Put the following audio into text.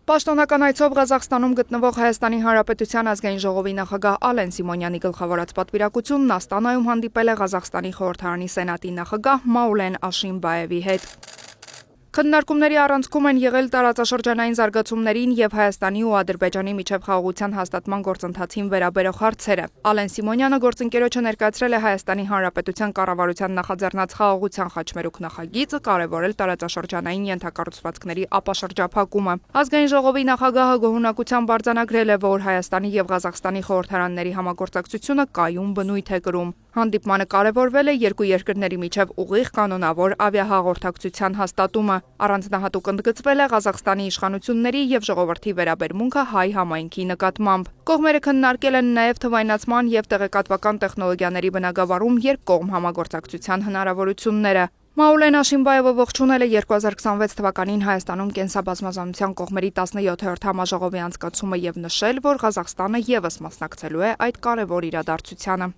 Պաշտոնական այցով Ղազախստանում գտնվող Հայաստանի Հանրապետության ազգային ժողովի նախագահ Ալեն Սիմոնյանի գլխավորած պատվիրակությունն Աստանայում հանդիպել է Ղազախստանի խորհրդարանի սենատի նախագահ Մաուլեն Աշինբաևի հետ։ Քննարկումների առանցքում են եղել տարածաշրջանային զարգացումներին եւ Հայաստանի ու Ադրբեջանի միջև խաղաղության հաստատման գործընթացին վերաբերող հարցերը։ Ալեն Սիմոնյանը գործընկերոջը ներկայացրել է Հայաստանի Հանրապետության կառավարության նախաձեռնած խաղաղության խաչմերուկ նախագիծը, կարևորել տարածաշրջանային ենթակառուցվածքների ապաշրջափակումը։ Ազգային ժողովի նախագահը գոհունակությամբ արձանագրել է, որ Հայաստանի եւ Ղազախստանի խորհրդարանների համագործակցությունը կայուն բնույթ է կրում։ Հանդիպմանը կարևորվել է երկու երկրների միջև ուղիղ կանոնավոր ավիահաղորդակցության հաստատումը։ Առանձնահատուկ ընդգծվել է Ղազախստանի իշխանությունների եւ ժողովրդի վերաբերմունքը հայ համայնքի նկատմամբ։ Կողմերը քննարկել են նաեւ թվայնացման եւ տեղեկատվական տեխնոլոգիաների բնագավառում երկկողմ համագործակցության հնարավորությունները։ Մաուլեն Աշինբաևը ողջունել է 2026 թվականին Հայաստանում կենսաբազմազանության կողմերի 17-րդ համաժողովի անցկացումը եւ նշել, որ Ղազախստանը եւս մասնակցելու է այդ կարևոր իրադարձությանը։